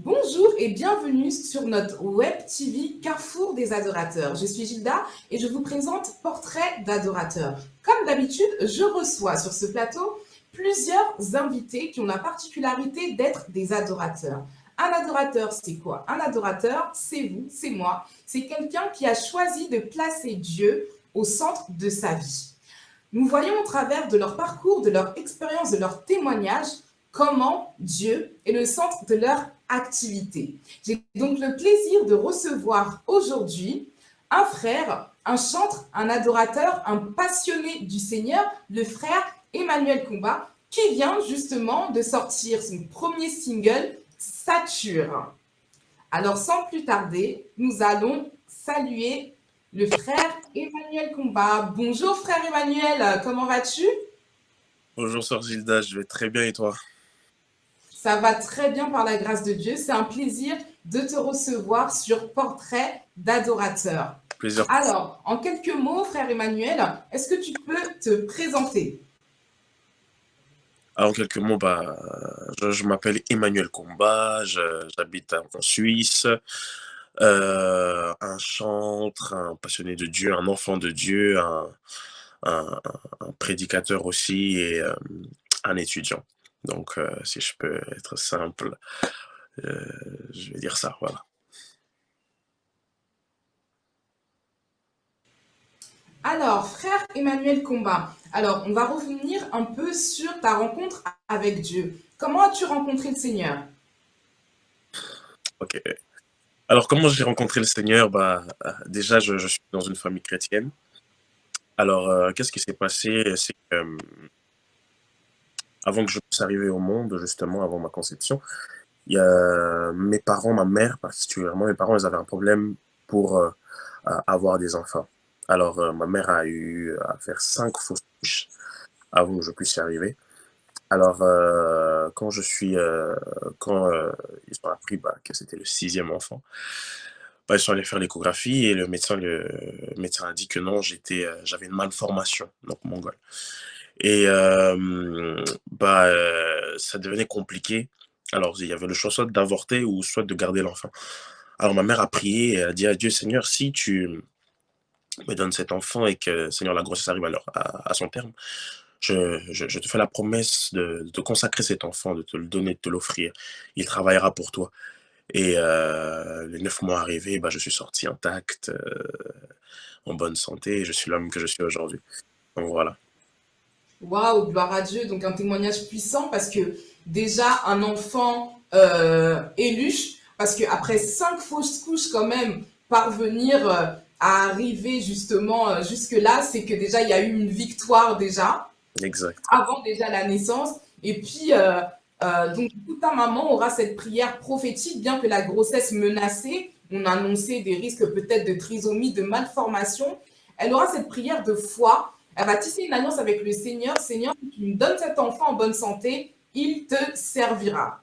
Bonjour et bienvenue sur notre web TV Carrefour des adorateurs. Je suis Gilda et je vous présente Portrait d'adorateur. Comme d'habitude, je reçois sur ce plateau plusieurs invités qui ont la particularité d'être des adorateurs. Un adorateur, c'est quoi? Un adorateur, c'est vous, c'est moi. C'est quelqu'un qui a choisi de placer Dieu au centre de sa vie. Nous voyons au travers de leur parcours, de leur expérience, de leur témoignage, comment Dieu est le centre de leur activité. J'ai donc le plaisir de recevoir aujourd'hui un frère, un chantre, un adorateur, un passionné du Seigneur, le frère Emmanuel Combat, qui vient justement de sortir son premier single, Sature. Alors sans plus tarder, nous allons saluer le frère Emmanuel Combat. Bonjour frère Emmanuel, comment vas-tu? Bonjour Sœur Gilda, je vais très bien et toi? Ça va très bien par la grâce de Dieu. C'est un plaisir de te recevoir sur Portrait d'adorateur. Plaisir. Alors, en quelques mots, frère Emmanuel, est-ce que tu peux te présenter? Alors, en quelques mots, je m'appelle Emmanuel Combat, j'habite en Suisse, un chantre, un passionné de Dieu, un enfant de Dieu, un, un prédicateur aussi et un étudiant. Donc, si je peux être simple, euh, je vais dire ça, voilà. Alors, frère Emmanuel Combat, alors on va revenir un peu sur ta rencontre avec Dieu. Comment as-tu rencontré le Seigneur? Ok. Alors, comment j'ai rencontré le Seigneur? Déjà, je suis dans une famille chrétienne. Alors, qu'est-ce qui s'est passé? C'est que avant que je puisse arriver au monde, justement, avant ma conception, il y a mes parents, ma mère particulièrement, mes parents, ils avaient un problème pour avoir des enfants. Alors, ma mère a eu à faire 5 fausses couches avant que je puisse y arriver. Alors, quand ils ont appris que c'était le sixième enfant, ils sont allés faire l'échographie et le médecin a dit que non, j'avais une malformation, donc mongole. Et ça devenait compliqué. Alors, il y avait le choix soit d'avorter ou soit de garder l'enfant. Alors, ma mère a prié et a dit à Dieu: «Seigneur, si tu me donnes cet enfant et que, Seigneur, la grossesse arrive à son terme, je te fais la promesse de te consacrer cet enfant, de te le donner, de te l'offrir. Il travaillera pour toi.» Et les 9 mois arrivés, je suis sorti intact, en bonne santé et je suis l'homme que je suis aujourd'hui. Donc voilà. Waouh, gloire à Dieu. Donc un témoignage puissant parce que déjà un enfant élu, parce qu'après 5 fausses couches quand même, parvenir à arriver justement jusque-là, c'est que déjà il y a eu une victoire déjà, Exact. avant déjà la naissance. Et puis, donc toute ta maman aura cette prière prophétique, bien que la grossesse menacée, on annonçait des risques peut-être de trisomie, de malformation. Elle aura cette prière de foi. Elle va tisser une alliance avec le Seigneur. Seigneur, si tu me donnes cet enfant en bonne santé, il te servira.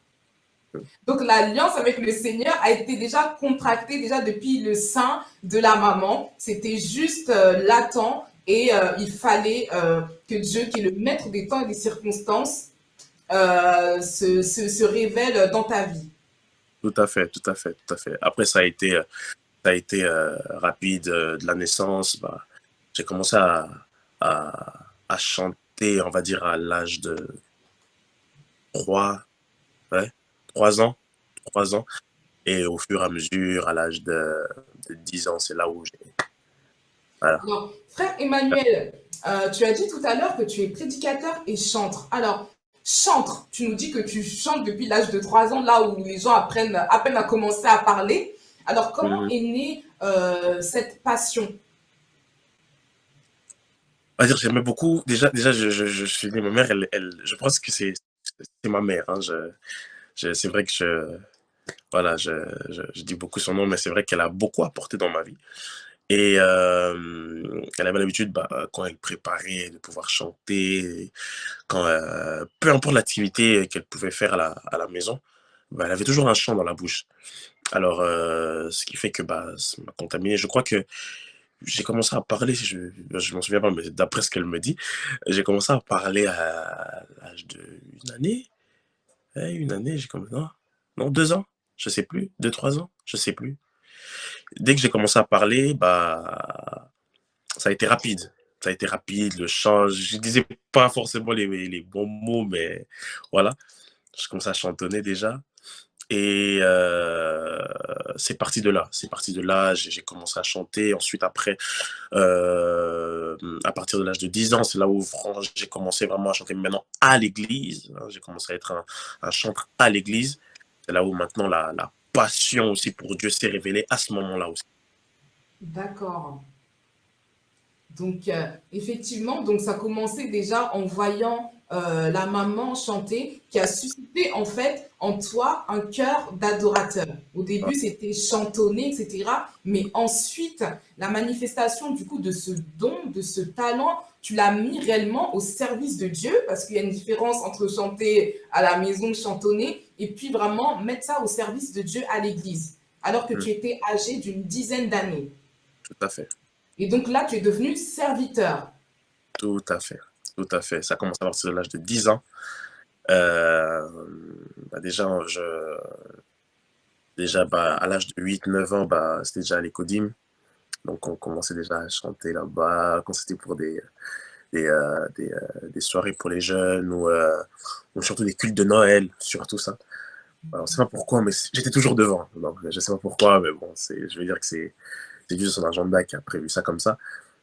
Donc l'alliance avec le Seigneur a été déjà contractée déjà depuis le sein de la maman. C'était juste latent et il fallait que Dieu, qui est le maître des temps et des circonstances, se révèle dans ta vie. Tout à fait, tout à fait, tout à fait. Après, ça a été rapide de la naissance. J'ai commencé à chanter, on va dire, à l'âge de 3, ouais, 3 ans. 3 ans. Et au fur et à mesure, à l'âge de 10 ans, c'est là où j'ai. Voilà. Alors, frère Emmanuel, tu as dit tout à l'heure que tu es prédicateur et chantre. Alors, chantre, tu nous dis que tu chantes depuis l'âge de 3 ans, là où les gens apprennent à peine à commencer à parler. Alors, comment Mhm. est née cette passion? On va dire, j'aimais beaucoup. Déjà je suis né, ma mère, je pense que c'est ma mère. Hein. C'est vrai que voilà, je dis beaucoup son nom, mais c'est vrai qu'elle a beaucoup apporté dans ma vie. Et elle avait l'habitude, quand elle préparait, de pouvoir chanter, peu importe l'activité qu'elle pouvait faire à la maison, elle avait toujours un chant dans la bouche. Alors, ce qui fait que ça m'a contaminé. Je crois que j'ai commencé à parler, je m'en souviens pas, mais d'après ce qu'elle me dit, j'ai commencé à parler à l'âge de 1 année. Ouais, 1 année, j'ai commencé, non, non, 2 ans. je sais plus, 2 3 ans, je sais plus. Dès que j'ai commencé à parler, bah, ça a été rapide. Ça a été rapide, le chant. Je disais pas forcément les bons mots, mais voilà. Je commençais à chantonner déjà. Et c'est parti de là. C'est parti de là. J'ai commencé à chanter. Ensuite, après, à partir de l'âge de 10 ans, c'est là où j'ai commencé vraiment à chanter maintenant à l'église. Hein. J'ai commencé à être un chanteur à l'église. C'est là où maintenant la passion aussi pour Dieu s'est révélée à ce moment-là aussi. D'accord. Donc, effectivement, donc ça commençait déjà en voyant la maman chanter, qui a suscité en fait en toi un cœur d'adorateur. Au début, c'était chantonner, etc. Mais ensuite, la manifestation du coup de ce don, de ce talent, tu l'as mis réellement au service de Dieu, parce qu'il y a une différence entre chanter à la maison, chantonner, et puis vraiment mettre ça au service de Dieu à l'église, alors que Mm, tu étais âgé d'une dizaine d'années. tout à fait. Et donc là, tu es devenu serviteur. Tout à fait. Tout à fait. Ça commence à partir de l'âge de 10 ans. Euh, bah déjà, déjà bah, à l'âge de 8 9 ans, bah, c'était déjà à l'Écodim. Donc, on commençait déjà à chanter là-bas, quand c'était pour des soirées pour les jeunes ou surtout des cultes de Noël, surtout ça. Alors, on sait pas pourquoi, mais j'étais toujours devant. Donc, je sais pas pourquoi, mais bon, je veux dire que c'est juste son agenda qui a prévu ça comme ça.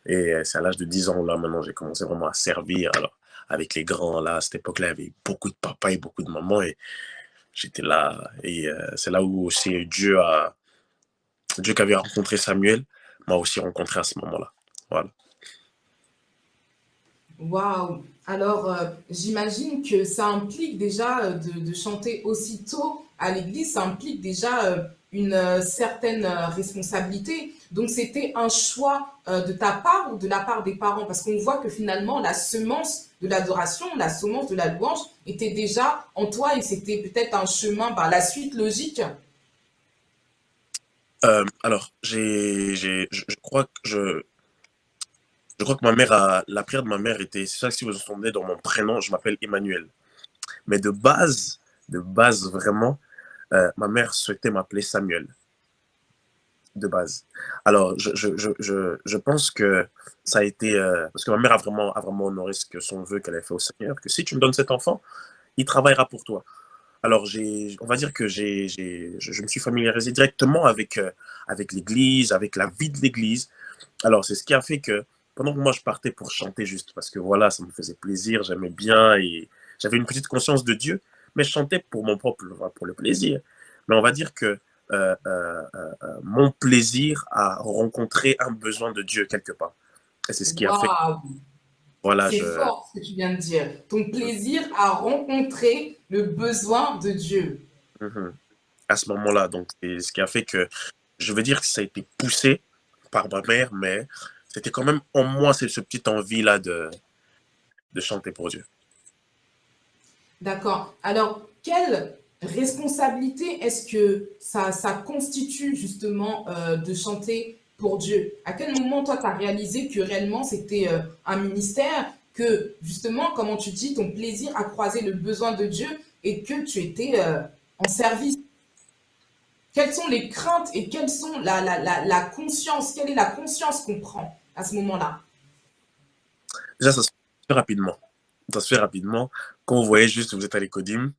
Et c'est à l'âge de 10 ans, là, maintenant, j'ai commencé vraiment à servir. Alors, avec les grands, là, à cette époque-là, il y avait beaucoup de papas et beaucoup de mamans. Et j'étais là. Et c'est là où aussi Dieu qui avait rencontré Samuel, m'a aussi rencontré à ce moment-là. Voilà. Waouh! Alors, j'imagine que ça implique déjà de chanter aussitôt à l'église, ça implique déjà une certaine responsabilité. Donc, c'était un choix de ta part ou de la part des parents, parce qu'on voit que finalement, la semence de l'adoration, la semence de la louange était déjà en toi et c'était peut-être un chemin, par la suite logique. Alors, je crois que ma mère la prière de ma mère était, c'est ça si vous entendez dans mon prénom, je m'appelle Emmanuel. Mais de base vraiment, ma mère souhaitait m'appeler Samuel, de base. Alors, je pense que ça a été, parce que ma mère a vraiment honoré ce que son vœu qu'elle avait fait au Seigneur, que si tu me donnes cet enfant, il travaillera pour toi. Alors, on va dire que je me suis familiarisé directement avec l'église, avec la vie de l'église. Alors, c'est ce qui a fait que pendant que moi je partais pour chanter juste parce que voilà, ça me faisait plaisir, j'aimais bien et j'avais une petite conscience de Dieu, mais je chantais pour mon propre, enfin, pour le plaisir. Mais on va dire que mon plaisir a rencontré un besoin de Dieu quelque part. Et c'est ce qui a fait, Waouh! voilà, C'est fort ce que tu viens de dire. Ton plaisir à rencontrer le besoin de Dieu. Mhm. À ce moment-là, donc c'est ce qui a fait que je veux dire que ça a été poussé par ma mère, mais c'était quand même en moi c'est ce petite envie là de chanter pour Dieu. D'accord. Alors, quelle responsabilité est-ce que ça constitue justement de chanter pour Dieu? À quel moment, toi, tu as réalisé que réellement c'était un ministère, que justement, comment tu dis, ton plaisir a croisé le besoin de Dieu et que tu étais en service? Quelles sont les craintes et quelle sont la conscience? Quelle est la conscience qu'on prend à ce moment-là? Déjà, ça se fait rapidement. Ça se fait rapidement. Quand vous voyez juste, vous êtes à l'écodim,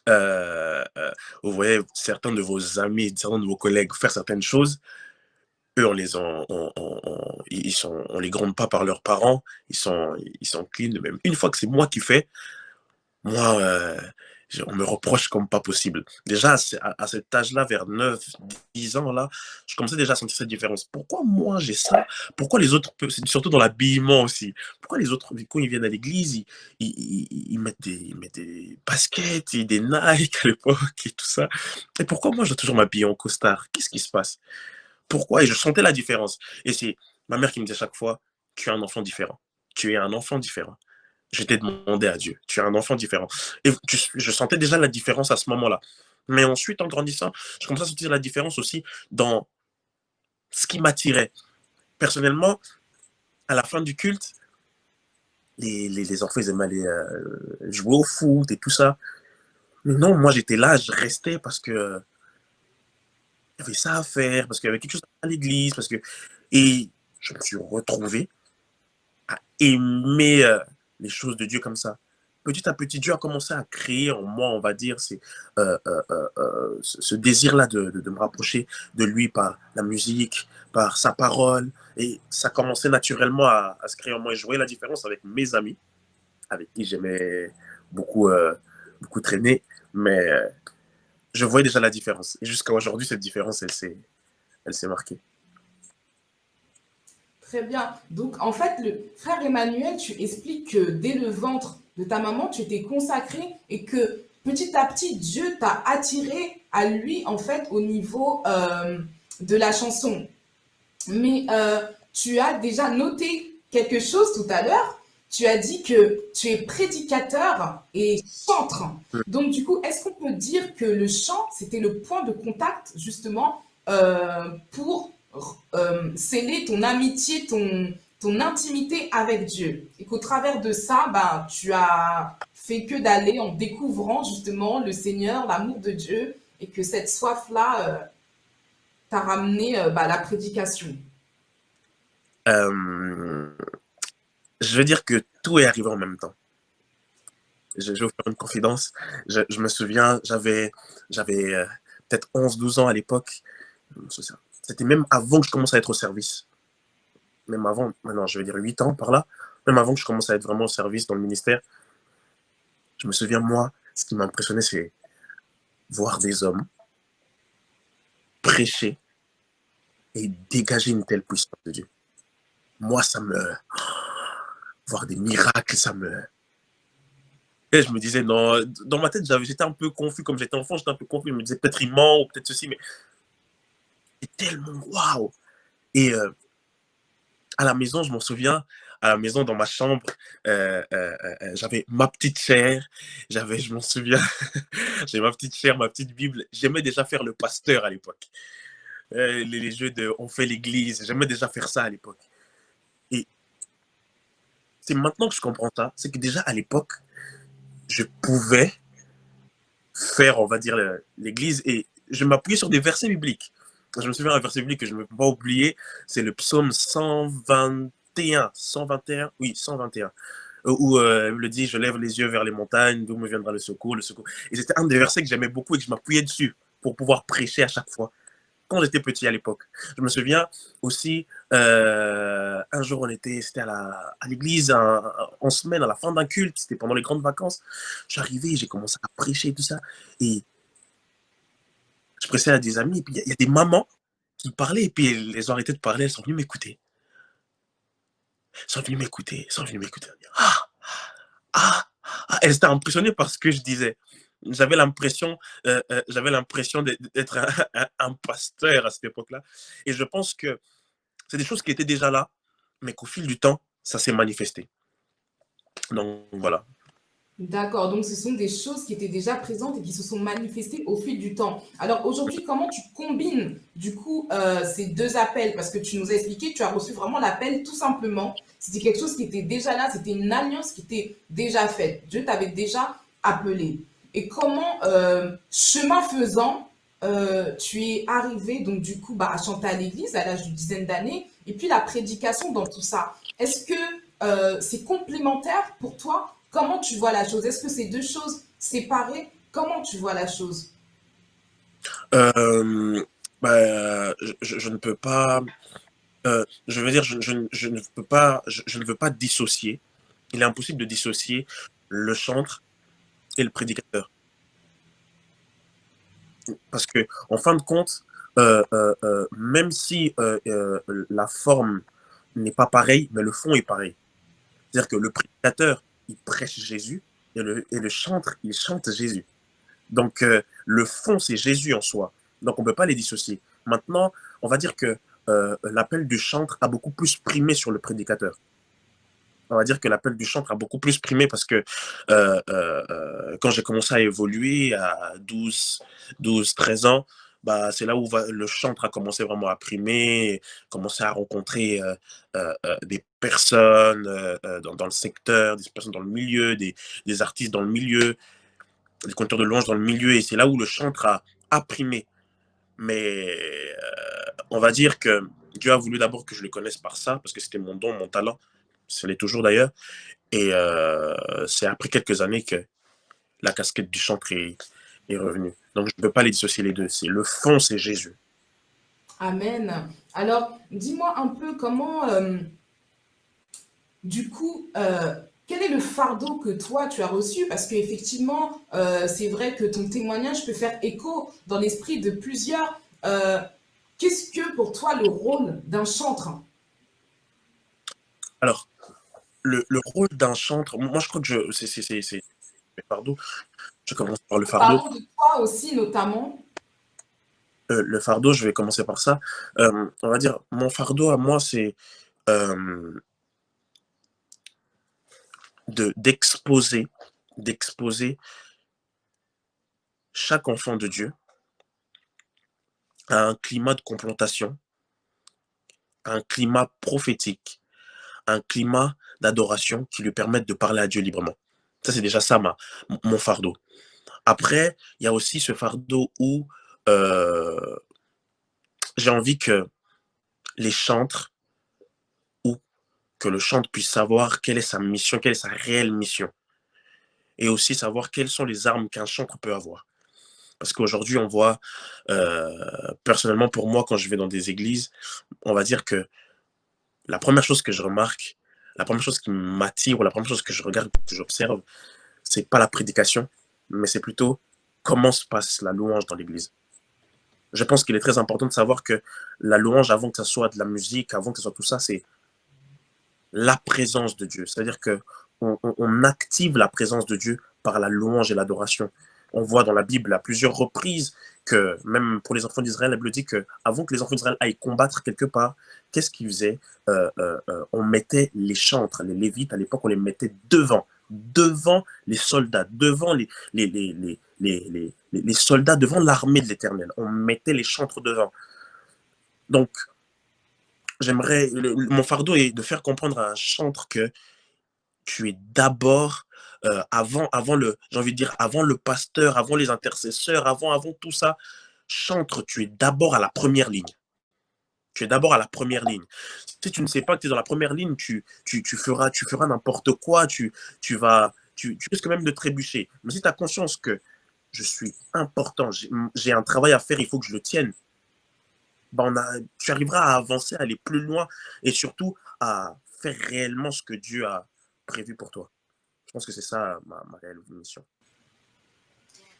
vous voyez certains de vos amis, certains de vos collègues faire certaines choses, eux, on les gronde pas par leurs parents, ils sont clean. Même une fois que c'est moi qui fais, moi, on me reproche comme pas possible. Déjà, à cet âge-là, vers 9 10 ans, là, je commençais déjà à sentir cette différence. Pourquoi moi j'ai ça? Pourquoi les autres, surtout dans l'habillement aussi, pourquoi les autres, quand ils viennent à l'église, ils mettent des baskets, et des Nike à l'époque et tout ça. Et pourquoi moi je dois toujours m'habiller en costard? Qu'est-ce qui se passe? Pourquoi? Et je sentais la différence. Et c'est ma mère qui me disait à chaque fois, tu es un enfant différent. Tu es un enfant différent. Je t'ai demandé à Dieu. Tu es un enfant différent. Et je sentais déjà la différence à ce moment-là. Mais ensuite, en grandissant, je commençais à sentir la différence aussi dans ce qui m'attirait. Personnellement, à la fin du culte, les enfants, ils aimaient aller jouer au foot et tout ça. Mais non, moi, j'étais là, je restais parce que avait ça à faire, parce qu'il y avait quelque chose à l'église, parce que... Et je me suis retrouvé à aimer les choses de Dieu comme ça. Petit à petit, Dieu a commencé à créer en moi, on va dire, ce désir-là de me rapprocher de lui par la musique, par sa parole. Et ça commençait naturellement à se créer en moi. Et je voyais la différence avec mes amis, avec qui j'aimais beaucoup, beaucoup traîner. Mais je voyais déjà la différence. Et jusqu'à aujourd'hui, cette différence, elle s'est marquée. Très bien. Donc, en fait, le frère Emmanuel, tu expliques que dès le ventre de ta maman, tu étais consacré et que petit à petit, Dieu t'a attiré à lui, en fait, au niveau de la chanson. Mais tu as déjà noté quelque chose tout à l'heure. Tu as dit que tu es prédicateur et chantre. Donc, du coup, est-ce qu'on peut dire que le chant, c'était le point de contact, justement, pour sceller ton amitié, ton intimité avec Dieu? Et qu'au travers de ça, ben, tu as fait que d'aller en découvrant, justement, le Seigneur, l'amour de Dieu, et que cette soif-là t'a ramené bah, à la prédication. Euh, je veux dire que tout est arrivé en même temps. Je vais vous faire une confidence. Je me souviens, j'avais peut-être 11 12 ans à l'époque. C'était même avant que je commence à être au service. Même avant, maintenant je vais dire 8 ans par là. Même avant que je commence à être vraiment au service dans le ministère. Je me souviens, moi, ce qui m'a impressionné, c'est voir des hommes prêcher et dégager une telle puissance de Dieu. Moi, ça me... Voir des miracles, ça me... Et je me disais, non, dans ma tête, j'étais un peu confus, comme j'étais enfant, j'étais un peu confus. Je me disais, peut-être il ment, ou peut-être ceci, mais c'est tellement waouh! Et à la maison, je m'en souviens, à la maison, dans ma chambre, j'avais ma petite chair, je m'en souviens, j'ai ma petite chair, ma petite Bible. J'aimais déjà faire le pasteur à l'époque. Les jeux de on fait l'église, j'aimais déjà faire ça à l'époque. Et c'est maintenant que je comprends ça, c'est que déjà à l'époque, je pouvais faire, on va dire, l'église et je m'appuyais sur des versets bibliques. Je me souviens d'un verset biblique que je ne peux pas oublier, c'est le psaume 121, oui, 121, où le dit, je lève les yeux vers les montagnes, d'où me viendra le secours, le secours. Et c'était un des versets que j'aimais beaucoup et que je m'appuyais dessus pour pouvoir prêcher à chaque fois, quand j'étais petit à l'époque. Je me souviens aussi, un jour, c'était à l'église, en semaine, à la fin d'un culte, c'était pendant les grandes vacances. Je suis arrivé, j'ai commencé à prêcher et tout ça. Et je pressais à des amis, et puis il y a des mamans qui parlaient, et puis elles ont arrêté de parler, elles sont venues m'écouter. Elles sont venues m'écouter, elles sont venues m'écouter. Ah, ah, ah. Elles étaient impressionnées par ce que je disais. J'avais l'impression d'être un pasteur à cette époque-là. Et je pense que c'est des choses qui étaient déjà là, mais qu'au fil du temps, ça s'est manifesté. Donc voilà. D'accord, donc ce sont des choses qui étaient déjà présentes et qui se sont manifestées au fil du temps. Alors aujourd'hui, comment tu combines du coup ces deux appels? Parce que tu nous as expliqué, tu as reçu vraiment l'appel tout simplement. C'était quelque chose qui était déjà là, c'était une alliance qui était déjà faite. Dieu t'avait déjà appelé. Et comment, chemin faisant, tu es arrivé donc du coup bah, à chanter à l'église à l'âge d'une dizaine d'années et puis la prédication dans tout ça. Est-ce que c'est complémentaire pour toi? Comment tu vois la chose? Est-ce que c'est deux choses séparées? Comment tu vois la chose? Euh, je ne peux pas, je veux dire, je ne peux pas, je ne veux pas dissocier. Il est impossible de dissocier le chantre et le prédicateur. Parce que, en fin de compte, même si la forme n'est pas pareille, mais le fond est pareil. C'est-à-dire que le prédicateur, il prêche Jésus, et le chantre, il chante Jésus. Donc, le fond, c'est Jésus en soi. Donc, on ne peut pas les dissocier. Maintenant, on va dire que l'appel du chantre a beaucoup plus primé sur le prédicateur. On va dire que l'appel du chantre a beaucoup plus primé parce que quand j'ai commencé à évoluer à 13 ans, bah, c'est là où le chantre a commencé vraiment à primer, commencer à rencontrer des personnes dans le secteur, des personnes dans le milieu, des artistes dans le milieu, des conducteurs de louanges dans le milieu, et c'est là où le chantre a primé. Mais on va dire que Dieu a voulu d'abord que je le connaisse par ça, parce que c'était mon don, mon talent, ça l'est toujours d'ailleurs. Et c'est après quelques années que la casquette du chantre est revenue. Donc je ne peux pas les dissocier les deux. C'est le fond, c'est Jésus. Amen. Alors, dis-moi un peu comment, du coup, quel est le fardeau que toi tu as reçu? Parce qu'effectivement, c'est vrai que ton témoignage peut faire écho dans l'esprit de plusieurs. Qu'est-ce que pour toi le rôle d'un chantre? Alors, le rôle d'un chantre, moi je crois que c'est le fardeau. Je commence par le fardeau. Parlons de toi aussi notamment. Le fardeau, je vais commencer par ça. On va dire, mon fardeau à moi, c'est euh, d'exposer chaque enfant de Dieu à un climat de confrontation, à un climat prophétique, à un climat d'adoration qui lui permette de parler à Dieu librement. Ça, c'est déjà ça, mon fardeau. Après, il y a aussi ce fardeau où euh, j'ai envie que les chantres ou que le chantre puisse savoir quelle est sa mission, quelle est sa réelle mission. Et aussi savoir quelles sont les armes qu'un chantre peut avoir. Parce qu'aujourd'hui, on voit, personnellement pour moi, quand je vais dans des églises, on va dire que la première chose que je remarque, la première chose qui m'attire ou la première chose que je regarde, que j'observe, c'est pas la prédication, mais c'est plutôt comment se passe la louange dans l'église. Je pense qu'il est très important de savoir que la louange, avant que ça soit de la musique, avant que ce soit tout ça, c'est la présence de Dieu. C'est-à-dire que on active la présence de Dieu par la louange et l'adoration. On voit dans la Bible à plusieurs reprises que, même pour les enfants d'Israël, la Bible dit que avant que les enfants d'Israël aillent combattre quelque part, qu'est-ce qu'ils faisaient? On mettait les chantres, les lévites à l'époque, on les mettait devant les soldats, devant les soldats, devant l'armée de l'Éternel. On mettait les chantres devant. Donc, mon fardeau est de faire comprendre à un chantre que tu es d'abord, j'ai envie de dire, avant le pasteur, avant les intercesseurs, avant tout ça, chantre, tu es d'abord à la première ligne. Tu es d'abord à la première ligne. Si tu ne sais pas que tu es dans la première ligne, tu feras n'importe quoi, tu risques même de trébucher. Mais si tu as conscience que je suis important, j'ai un travail à faire, il faut que je le tienne, ben tu arriveras à avancer, à aller plus loin et surtout à faire réellement ce que Dieu a prévu pour toi. Je pense que c'est ça ma réelle mission.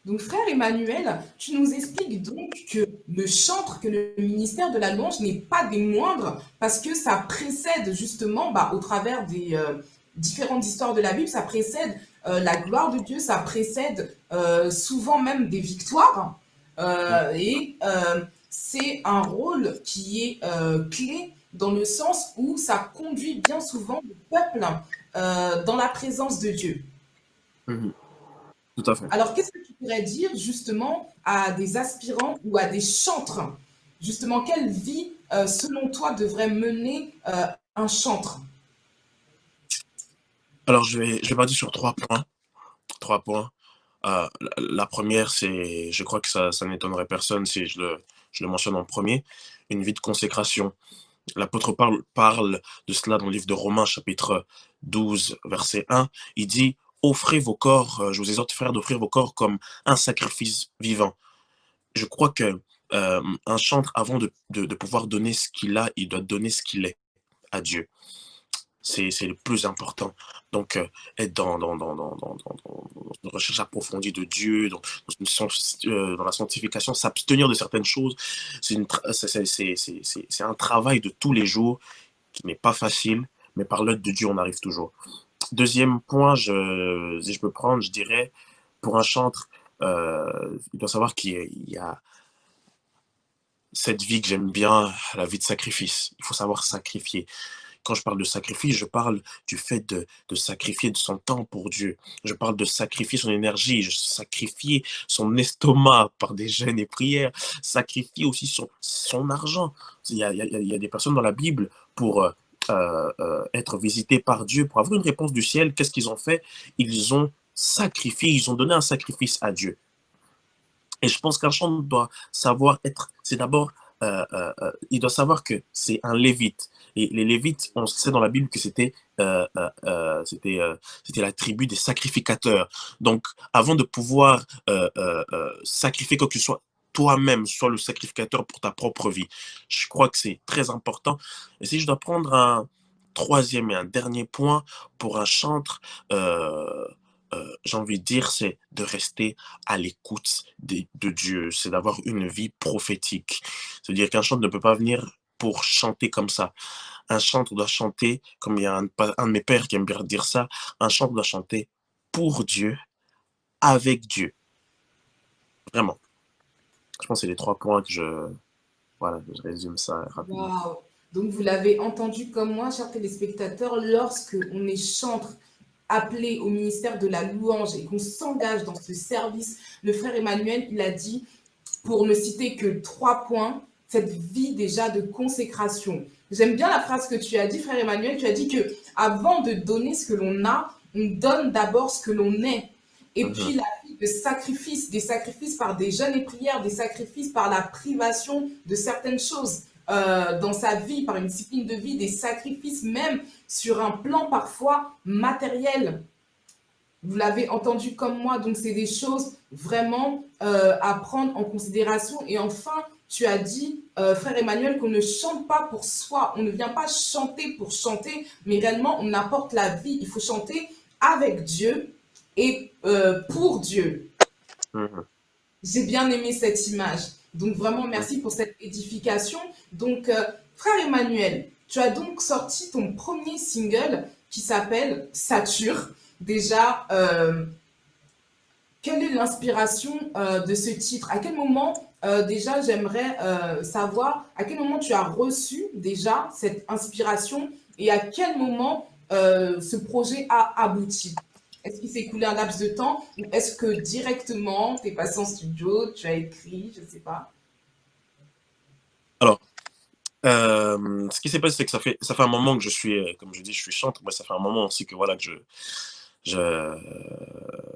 Donc, frère Emmanuel, tu nous expliques donc que le chantre, que le ministère de la louange n'est pas des moindres parce que ça précède justement, bah, au travers des différentes histoires de la Bible, ça précède la gloire de Dieu, ça précède souvent même des victoires. Mm. C'est un rôle qui est clé dans le sens où ça conduit bien souvent le peuple dans la présence de Dieu. Mhm. Tout à fait. Alors, qu'est-ce que tu pourrais dire justement à des aspirants ou à des chantres? Justement, quelle vie, selon toi, devrait mener un chantre? Alors, je vais partir sur 3 points. 3 points. La première, c'est, je crois que ça n'étonnerait personne si je le mentionne en premier, une vie de consécration. L'apôtre parle de cela dans le livre de Romains, chapitre 12, verset 1. Il dit, offrez vos corps, je vous exhorte, frères, d'offrir vos corps comme un sacrifice vivant. Je crois que un chantre, avant de pouvoir donner ce qu'il a, il doit donner ce qu'il est à Dieu. C'est le plus important. Donc, être dans une recherche approfondie de Dieu, dans la sanctification, s'abstenir de certaines choses, c'est un travail de tous les jours qui n'est pas facile, mais par l'aide de Dieu, on arrive toujours. Deuxième point, si je peux prendre, je dirais, pour un chantre, il doit savoir qu'il y a cette vie que j'aime bien, la vie de sacrifice. Il faut savoir sacrifier. Quand je parle de sacrifice, je parle du fait de sacrifier de son temps pour Dieu. Je parle de sacrifier son énergie, sacrifier son estomac par des jeûnes et prières, sacrifier aussi son argent. Il y a des personnes dans la Bible pour être visitées par Dieu, pour avoir une réponse du ciel. Qu'est-ce qu'ils ont fait? Ils ont sacrifié, ils ont donné un sacrifice à Dieu. Et je pense qu'un chantre doit savoir être, c'est d'abord il doit savoir que c'est un lévite. Et les lévites, on sait dans la Bible que c'était la tribu des sacrificateurs. Donc, avant de pouvoir sacrifier quoi que ce soit, toi-même, sois le sacrificateur pour ta propre vie. Je crois que c'est très important. Et si je dois prendre un troisième et un dernier point pour un chantre, j'ai envie de dire, c'est de rester à l'écoute de Dieu, c'est d'avoir une vie prophétique. C'est-à-dire qu'un chantre ne peut pas venir pour chanter comme ça. Un chantre doit chanter, comme il y a un de mes pères qui aime bien dire ça, un chantre doit chanter pour Dieu, avec Dieu. Vraiment. Je pense que c'est les 3 points voilà, je résume ça rapidement. Waouh! Donc, vous l'avez entendu comme moi, chers téléspectateurs, lorsque on est chantre appelé au ministère de la louange et qu'on s'engage dans ce service, le frère Emmanuel, il a dit, pour ne citer que 3 points, cette vie déjà de consécration. J'aime bien la phrase que tu as dit, frère Emmanuel. Tu as dit que avant de donner ce que l'on a, on donne d'abord ce que l'on est. Et Mhm, puis la vie de sacrifice, des sacrifices par des jeûnes et prières, des sacrifices par la privation de certaines choses dans sa vie, par une discipline de vie, des sacrifices même sur un plan parfois matériel. Vous l'avez entendu comme moi, donc c'est des choses vraiment à prendre en considération. Et enfin, tu as dit, frère Emmanuel, qu'on ne chante pas pour soi, on ne vient pas chanter pour chanter, mais réellement on apporte la vie. Il faut chanter avec Dieu et pour Dieu. mhm. J'ai bien aimé cette image. Donc vraiment, merci pour cette édification. Donc, frère Emmanuel, tu as donc sorti ton premier single qui s'appelle Sature. Déjà, quelle est l'inspiration de ce titre? À quel moment, déjà, j'aimerais savoir à quel moment tu as reçu déjà cette inspiration et à quel moment ce projet a abouti? Est-ce qu'il s'est écoulé un laps de temps ou est-ce que directement, tu es passé en studio, tu as écrit, je ne sais pas. Alors, ce qui s'est passé, c'est que ça fait un moment que je suis, comme je dis, je suis chantre. Moi, ça fait un moment aussi que voilà que je,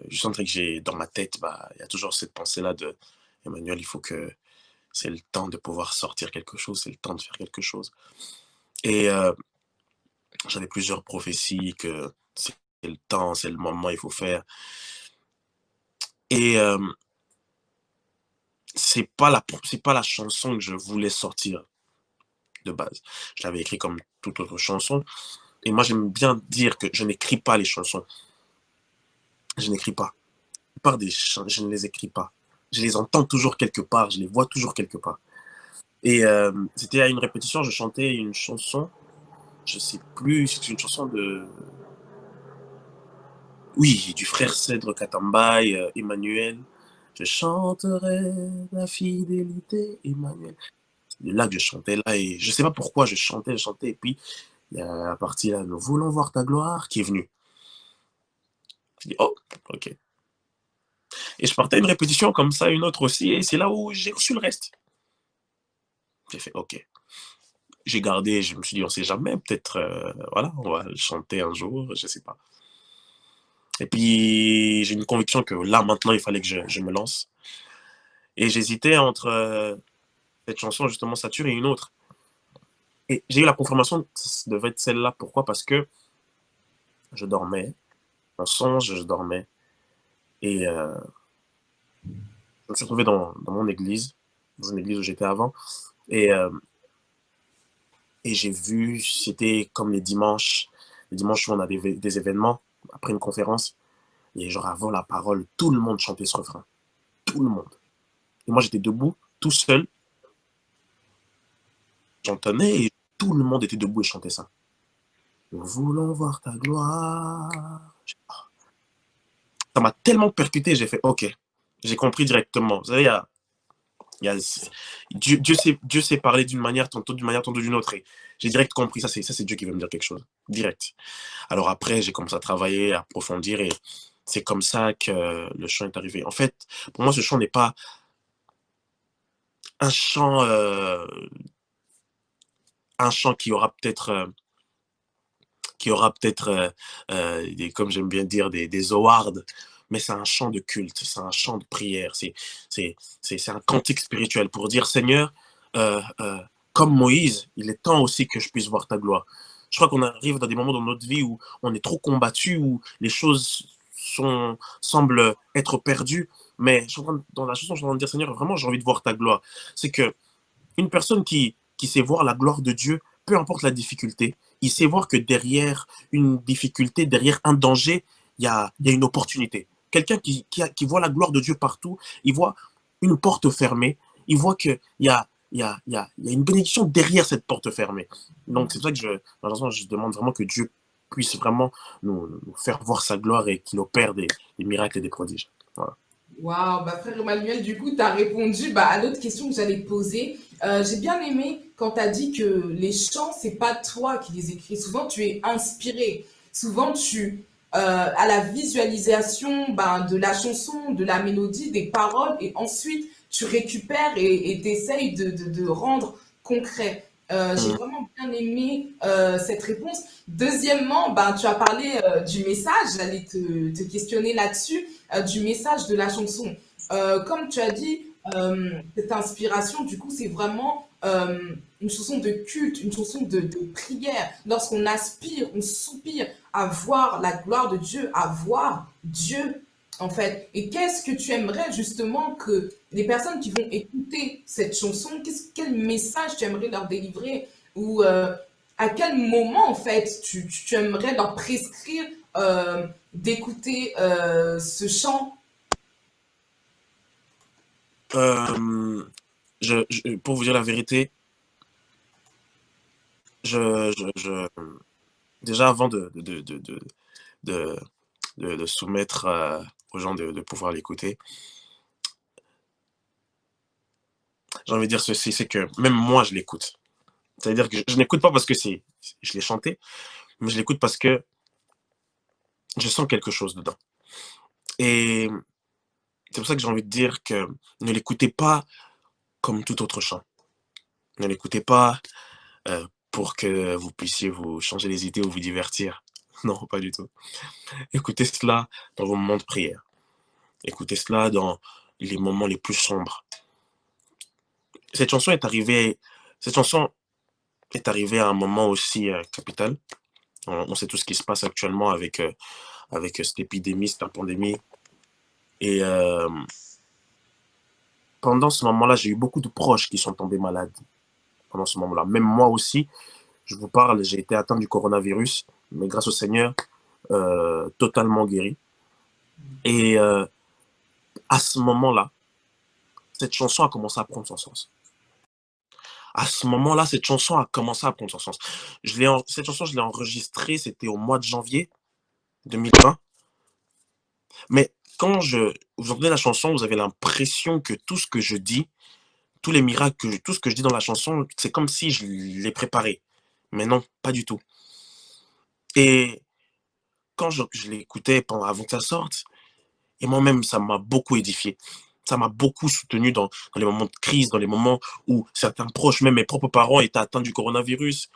je sens que j'ai dans ma tête, bah, il y a toujours cette pensée-là de Emmanuel, il faut que c'est le temps de pouvoir sortir quelque chose, c'est le temps de faire quelque chose. Et j'avais plusieurs prophéties que c'est le temps, c'est le moment, il faut faire. Et c'est pas la chanson que je voulais sortir de base. Je l'avais écrit comme toute autre chanson. Et moi, j'aime bien dire que je n'écris pas les chansons. Je n'écris pas. La plupart des chants, je ne les écris pas. Je les entends toujours quelque part, je les vois toujours quelque part. Et c'était à une répétition, je chantais une chanson, je sais plus, c'est une chanson de, oui, du frère Cèdre Katambaye, Emmanuel. Je chanterai la fidélité, Emmanuel. C'est là que je chantais là et je sais pas pourquoi je chantais et puis il y a la partie là, nous voulons voir ta gloire qui est venue. Je dis oh, ok. Et je partais à une répétition comme ça, une autre aussi et c'est là où j'ai reçu le reste. J'ai fait ok. J'ai gardé, je me suis dit on sait jamais, peut-être voilà, on va le chanter un jour, je sais pas. Et puis j'ai une conviction que là maintenant il fallait que je me lance. Et j'hésitais entre cette chanson justement Sature et une autre. Et j'ai eu la confirmation que ça devait être celle-là. Pourquoi? Parce que je dormais, en songe, je dormais. Et je me suis retrouvé dans mon église, dans une église où j'étais avant. Et, euh, et j'ai vu, c'était comme les dimanches où on a des événements, après une conférence. Et genre avant la parole, tout le monde chantait ce refrain. Tout le monde. Et moi j'étais debout, tout seul, j'entendais et tout le monde était debout et chantait ça. Nous voulons voir ta gloire. Ça m'a tellement percuté, j'ai fait OK. J'ai compris directement. Vous savez, il y a, Dieu sait parler d'une manière, tantôt d'une autre. Et j'ai direct compris, ça c'est Dieu qui veut me dire quelque chose. Direct. Alors après, j'ai commencé à travailler, à approfondir et c'est comme ça que le chant est arrivé. En fait, pour moi, ce chant n'est pas un chant, un chant qui aura peut-être, comme j'aime bien dire, des awards, mais c'est un chant de culte, c'est un chant de prière, c'est un cantique spirituel pour dire Seigneur, comme Moïse, il est temps aussi que je puisse voir ta gloire. Je crois qu'on arrive dans des moments dans notre vie où on est trop combattu, où les choses semblent être perdues. Mais dans la chanson, je suis en train de dire, Seigneur, vraiment, j'ai envie de voir ta gloire. C'est que une personne qui sait voir la gloire de Dieu, peu importe la difficulté, il sait voir que derrière une difficulté, derrière un danger, il y a une opportunité. Quelqu'un qui voit la gloire de Dieu partout, il voit une porte fermée, il voit qu'il y a, il y a une bénédiction derrière cette porte fermée. Donc c'est pour ça que malheureusement, je demande vraiment que Dieu puisse vraiment nous faire voir sa gloire et qu'il opère des miracles et des prodiges. Voilà. Waouh, bah frère Emmanuel, du coup, tu as répondu à l'autre question que j'allais te poser. J'ai bien aimé quand tu as dit que les chants, c'est pas toi qui les écris. Souvent, tu es inspiré. Souvent, tu as la visualisation de la chanson, de la mélodie, des paroles, et ensuite, tu récupères et t'essayes de rendre concret. J'ai Mm. vraiment bien aimé cette réponse. Deuxièmement, tu as parlé du message, j'allais te questionner là-dessus, du message de la chanson. Comme tu as dit, cette inspiration, du coup, c'est vraiment une chanson de culte, une chanson de prière. Lorsqu'on aspire, on soupire à voir la gloire de Dieu, à voir Dieu, en fait. Et qu'est-ce que tu aimerais justement que les personnes qui vont écouter cette chanson, quel message tu aimerais leur délivrer ou à quel moment, en fait, tu aimerais leur prescrire d'écouter ce chant? Euh, pour vous dire la vérité, je, déjà avant de, de soumettre aux gens de pouvoir l'écouter, j'ai envie de dire ceci, c'est que même moi, je l'écoute. C'est-à-dire que je n'écoute pas parce que je l'ai chanté, mais je l'écoute parce que je sens quelque chose dedans. Et c'est pour ça que j'ai envie de dire que ne l'écoutez pas comme tout autre chant. Ne l'écoutez pas pour que vous puissiez vous changer les idées ou vous divertir. Non, pas du tout. Écoutez cela dans vos moments de prière. Écoutez cela dans les moments les plus sombres. Cette chanson est arrivée, cette chanson est arrivée à un moment aussi capital. On sait tout ce qui se passe actuellement avec cette épidémie, cette pandémie. Et pendant ce moment-là, j'ai eu beaucoup de proches qui sont tombés malades pendant ce moment-là. Même moi aussi, je vous parle, j'ai été atteint du coronavirus, mais grâce au Seigneur, totalement guéri. Et à ce moment-là, cette chanson a commencé à prendre son sens. À ce moment-là, cette chanson a commencé à prendre son sens. Cette chanson, je l'ai enregistrée, c'était au mois de janvier 2020. Mais quand vous entendez la chanson, vous avez l'impression que tout ce que je dis, tous les miracles, tout ce que je dis dans la chanson, c'est comme si je l'ai préparé. Mais non, pas du tout. Et quand je l'écoutais avant que ça sorte, et moi-même, ça m'a beaucoup édifié. Ça m'a beaucoup soutenu dans les moments de crise, dans les moments où certains proches, même mes propres parents, étaient atteints du coronavirus.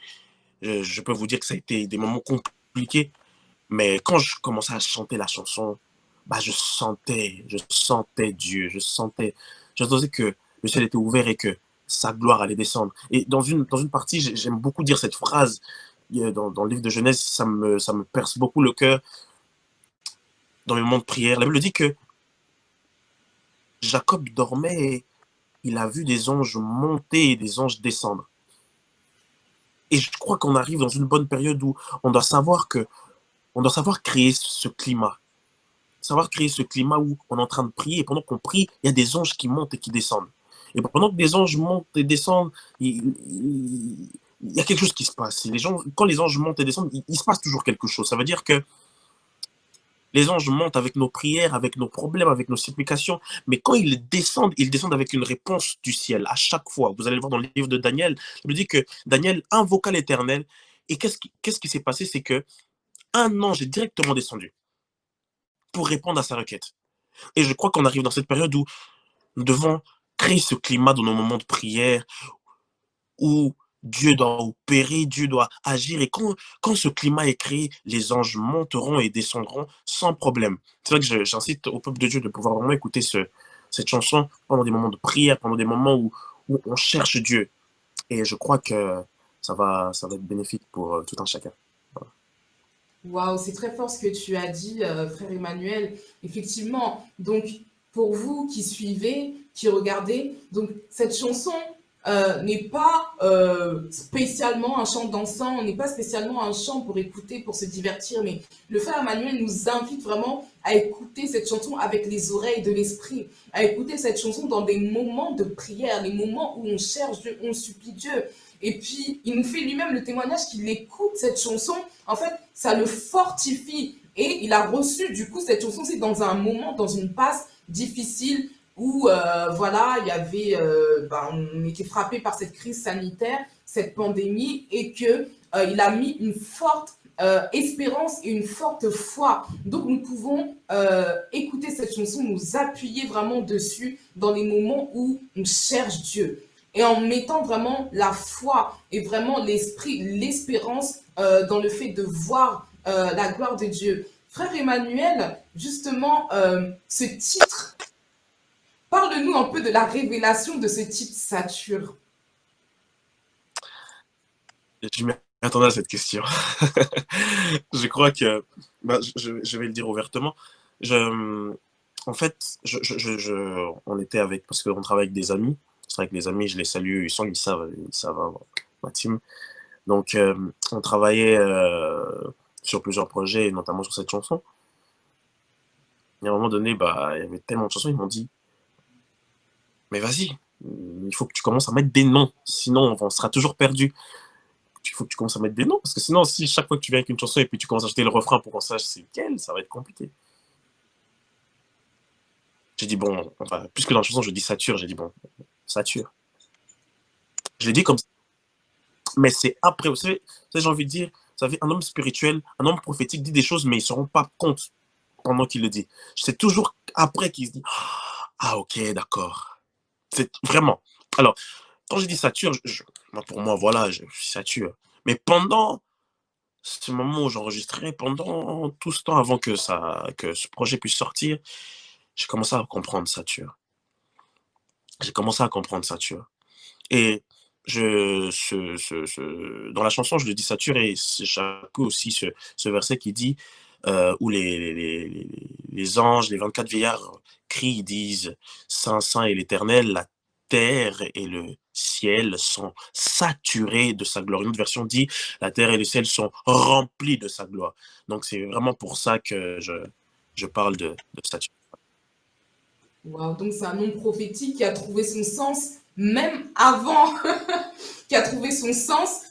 Je peux vous dire que ça a été des moments compliqués. Mais quand je commençais à chanter la chanson, je sentais Dieu, je sentais que le ciel était ouvert et que sa gloire allait descendre. Et dans une partie, j'aime beaucoup dire cette phrase dans le livre de Genèse, ça me perce beaucoup le cœur dans mes moments de prière. La Bible dit que Jacob dormait et il a vu des anges monter et des anges descendre. Et je crois qu'on arrive dans une bonne période où on doit savoir créer ce climat. Savoir créer ce climat où on est en train de prier et pendant qu'on prie, il y a des anges qui montent et qui descendent. Et pendant que des anges montent et descendent, il y a quelque chose qui se passe. Quand les anges montent et descendent, il se passe toujours quelque chose. Ça veut dire que les anges montent avec nos prières, avec nos problèmes, avec nos supplications, mais quand ils descendent avec une réponse du ciel à chaque fois. Vous allez le voir dans le livre de Daniel, il me dit que Daniel invoqua l'Éternel. Et qu'est-ce qui s'est passé? C'est que un ange est directement descendu pour répondre à sa requête. Et je crois qu'on arrive dans cette période où nous devons créer ce climat dans nos moments de prière, où Dieu doit opérer, Dieu doit agir. Et quand ce climat est créé, les anges monteront et descendront sans problème. C'est vrai que j'incite au peuple de Dieu de pouvoir vraiment écouter cette chanson pendant des moments de prière, pendant des moments où on cherche Dieu. Et je crois que ça va être bénéfique pour tout un chacun. Voilà. Waouh, c'est très fort ce que tu as dit, frère Emmanuel. Effectivement, donc pour vous qui suivez, qui regardez, donc cette chanson n'est pas spécialement un chant dansant, n'est pas spécialement un chant pour écouter, pour se divertir, mais le frère Emmanuel nous invite vraiment à écouter cette chanson avec les oreilles de l'esprit, à écouter cette chanson dans des moments de prière, les moments où on cherche Dieu, on supplie Dieu. Et puis, il nous fait lui-même le témoignage qu'il écoute cette chanson. En fait, ça le fortifie. Et il a reçu, du coup, cette chanson, c'est dans un moment, dans une passe difficile où, voilà, il y avait, on était frappé par cette crise sanitaire, cette pandémie, et que il a mis une forte espérance et une forte foi. Donc, nous pouvons écouter cette chanson, nous appuyer vraiment dessus dans les moments où on cherche Dieu et en mettant vraiment la foi et vraiment l'esprit, l'espérance dans le fait de voir la gloire de Dieu. Frère Emmanuel, justement, ce titre, parle-nous un peu de la révélation de ce titre Sature. Et je m'attendais à cette question. Je crois que, bah, je vais le dire ouvertement. Je, En fait, on était avec, parce qu'on travaille avec des amis. C'est vrai que les amis, je les salue, ils savent, hein, ma team. Donc, on travaillait sur plusieurs projets, et notamment sur cette chanson. Et à un moment donné, bah, il y avait tellement de chansons, ils m'ont dit, mais vas-y, il faut que tu commences à mettre des noms, sinon on sera toujours perdu. Il faut que tu commences à mettre des noms, parce que sinon, si chaque fois que tu viens avec une chanson et puis tu commences à acheter le refrain pour qu'on sache c'est lequel, ça va être compliqué. J'ai dit, bon, enfin, plus que dans la chanson, je dis Sature, j'ai dit, bon, Sature. Je l'ai dit comme ça. Mais c'est après, j'ai envie de dire, vous savez, un homme spirituel, un homme prophétique dit des choses, mais il ne se rend pas compte pendant qu'il le dit. C'est toujours après qu'il se dit, ah ok, d'accord. C'est vraiment. Alors, quand j'ai dit Sature, pour moi, voilà, je suis Sature. Mais pendant ce moment où j'enregistrais, pendant tout ce temps avant que ce projet puisse sortir, j'ai commencé à comprendre Sature. J'ai commencé à comprendre Sature. Et dans la chanson, je le dis Sature et j'ai aussi ce verset qui dit où les anges, les 24 vieillards crient, ils disent Saint, Saint est l'Éternel, la terre et le ciel sont saturés de sa gloire. Une autre version dit la terre et le ciel sont remplis de sa gloire. Donc c'est vraiment pour ça que je parle de Sature. Wow, donc c'est un nom prophétique qui a trouvé son sens même avant, qui a trouvé son sens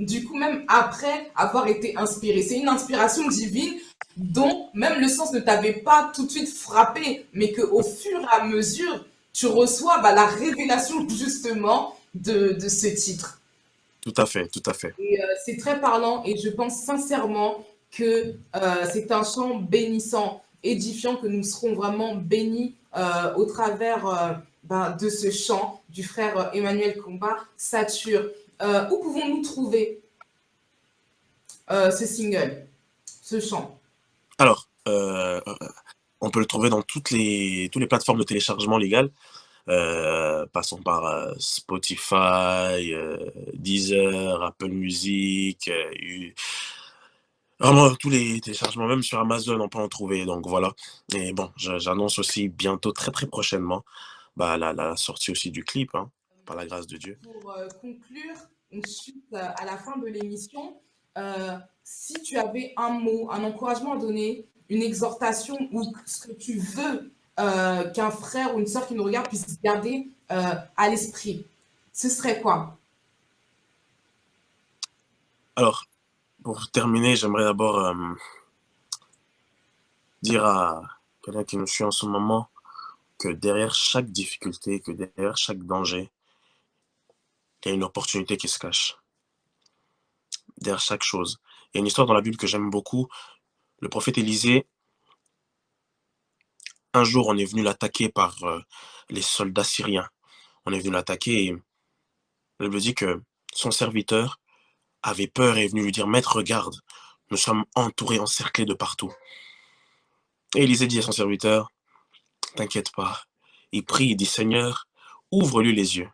du coup même après avoir été inspiré. C'est une inspiration divine dont même le sens ne t'avait pas tout de suite frappé, mais qu'au fur et à mesure, tu reçois la révélation justement de ce titre. Tout à fait, tout à fait. Et c'est très parlant et je pense sincèrement que c'est un chant bénissant, édifiant, que nous serons vraiment bénis au travers de ce chant du frère Emmanuel Combat, Sature. Où pouvons-nous trouver ce single, ce chant? Alors, on peut le trouver dans toutes les plateformes de téléchargement légales, passons par Spotify, Deezer, Apple Music, vraiment tous les téléchargements, même sur Amazon, on peut en trouver. Donc voilà. Et bon, j'annonce aussi bientôt, très très prochainement, bah, la sortie aussi du clip, hein, par la grâce de Dieu. Pour conclure, ensuite, à la fin de l'émission, si tu avais un mot, un encouragement à donner, une exhortation ou ce que tu veux qu'un frère ou une sœur qui nous regarde puisse garder à l'esprit, ce serait quoi? Alors, pour terminer, j'aimerais d'abord dire à quelqu'un qui nous suit en ce moment que derrière chaque difficulté, que derrière chaque danger, il y a une opportunité qui se cache. Derrière chaque chose. Il y a une histoire dans la Bible que j'aime beaucoup. Le prophète Élisée, un jour, on est venu l'attaquer par les soldats syriens. On est venu l'attaquer et la Bible dit que son serviteur avait peur et est venu lui dire, Maître, regarde, nous sommes entourés, encerclés de partout. Et Élisée dit à son serviteur, t'inquiète pas. Il prie, il dit, Seigneur, ouvre-lui les yeux.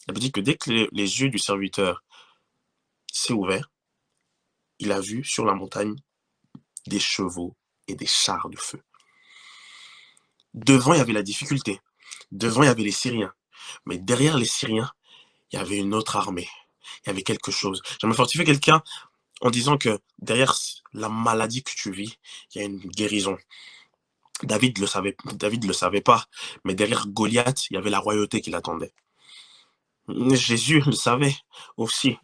La Bible dit que dès que les yeux du serviteur s'est ouverts, il a vu sur la montagne des chevaux et des chars de feu. Devant, il y avait la difficulté. Devant, il y avait les Syriens. Mais derrière les Syriens, il y avait une autre armée. Il y avait quelque chose. J'aimerais fortifier quelqu'un en disant que derrière la maladie que tu vis, il y a une guérison. David le savait pas, mais derrière Goliath, il y avait la royauté qui l'attendait. Jésus le savait aussi.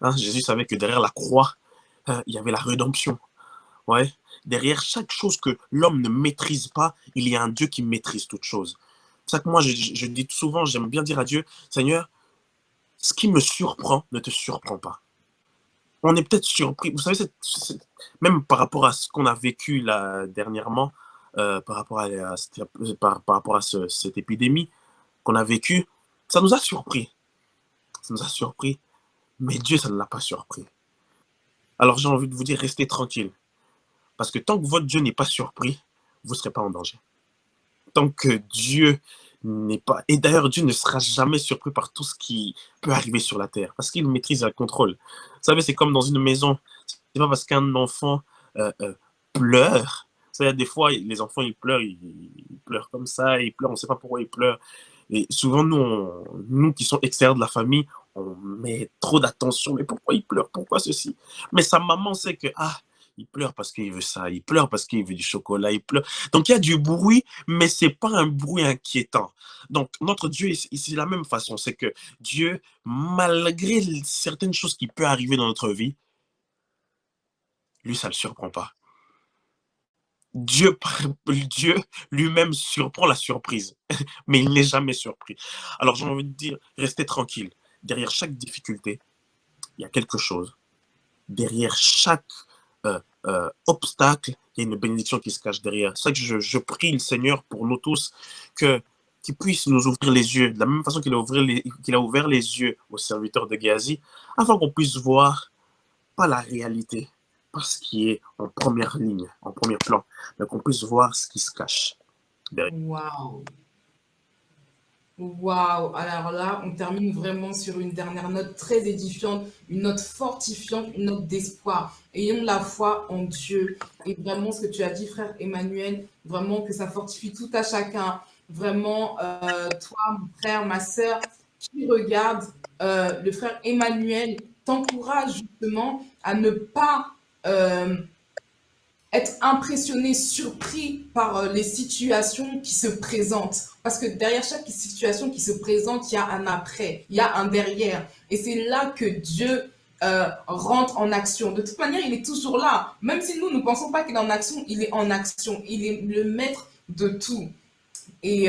Hein, Jésus savait que derrière la croix, il y avait la rédemption. Ouais. Derrière chaque chose que l'homme ne maîtrise pas, il y a un Dieu qui maîtrise toute chose. C'est ça que moi, je dis souvent, j'aime bien dire à Dieu, Seigneur, ce qui me surprend ne te surprend pas. On est peut-être surpris. Vous savez, même par rapport à ce qu'on a vécu là dernièrement, par rapport par rapport à cette épidémie qu'on a vécue, ça nous a surpris. Ça nous a surpris, mais Dieu, ça ne l'a pas surpris. Alors j'ai envie de vous dire, restez tranquille. Parce que tant que votre Dieu n'est pas surpris, vous ne serez pas en danger. Tant que Dieu n'est pas... Et d'ailleurs, Dieu ne sera jamais surpris par tout ce qui peut arriver sur la terre, parce qu'il maîtrise le contrôle. Vous savez, c'est comme dans une maison. C'est pas parce qu'un enfant pleure. Ça, il y a des fois, les enfants, ils pleurent comme ça, ils pleurent, on ne sait pas pourquoi ils pleurent. Et souvent, nous qui sommes extérieurs de la famille, on met trop d'attention. Mais pourquoi il pleure? Pourquoi ceci? Mais sa maman sait que, il pleure parce qu'il veut ça, il pleure parce qu'il veut du chocolat, il pleure. Donc, il y a du bruit, mais ce n'est pas un bruit inquiétant. Donc, notre Dieu, c'est la même façon. C'est que Dieu, malgré certaines choses qui peuvent arriver dans notre vie, lui, ça ne le surprend pas. Dieu lui-même surprend la surprise, mais il n'est jamais surpris. Alors j'ai envie de dire, restez tranquille. Derrière chaque difficulté, il y a quelque chose. Derrière chaque obstacle, il y a une bénédiction qui se cache derrière. C'est ça que je prie le Seigneur pour nous tous, qu'il puisse nous ouvrir les yeux, de la même façon qu'il a ouvert les yeux aux serviteurs de Géasi, afin qu'on puisse voir pas la réalité, pas ce qui est en première ligne, en premier plan, mais qu'on puisse voir ce qui se cache derrière. Waouh! Waouh! Alors là, on termine vraiment sur une dernière note très édifiante, une note fortifiante, une note d'espoir. Ayons la foi en Dieu. Et vraiment, ce que tu as dit, frère Emmanuel, vraiment que ça fortifie tout à chacun. Vraiment, toi, mon frère, ma sœur, qui regarde, le frère Emmanuel t'encourage justement à ne pas être impressionné, surpris par les situations qui se présentent. Parce que derrière chaque situation qui se présente, il y a un après, il y a un derrière. Et c'est là que Dieu rentre en action. De toute manière, il est toujours là. Même si nous ne pensons pas qu'il est en action, il est en action. Il est le maître de tout. Et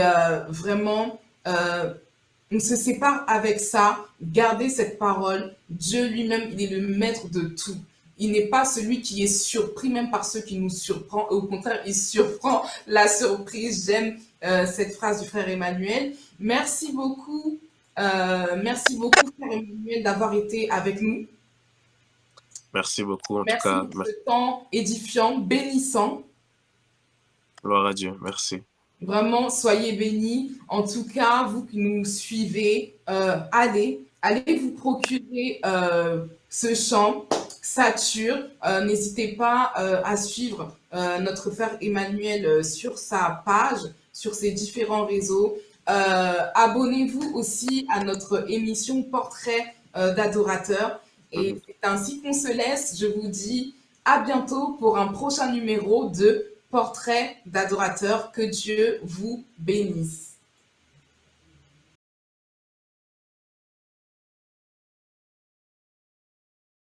vraiment, on se sépare avec ça. Gardez cette parole. Dieu lui-même, il est le maître de tout. Il n'est pas celui qui est surpris même par ceux qui nous surprend. Au contraire, il surprend la surprise. J'aime cette phrase du frère Emmanuel. Merci beaucoup, frère Emmanuel, d'avoir été avec nous. Merci beaucoup, en tout Merci cas. pour ce Merci. temps édifiant, bénissant. Gloire à Dieu. Merci. Vraiment, soyez bénis. En tout cas, vous qui nous suivez, allez vous procurer ce chant, Sature. N'hésitez pas à suivre notre frère Emmanuel sur sa page, sur ses différents réseaux. Abonnez-vous aussi à notre émission Portrait d'adorateur. Et c'est ainsi qu'on se laisse. Je vous dis à bientôt pour un prochain numéro de Portrait d'adorateur. Que Dieu vous bénisse.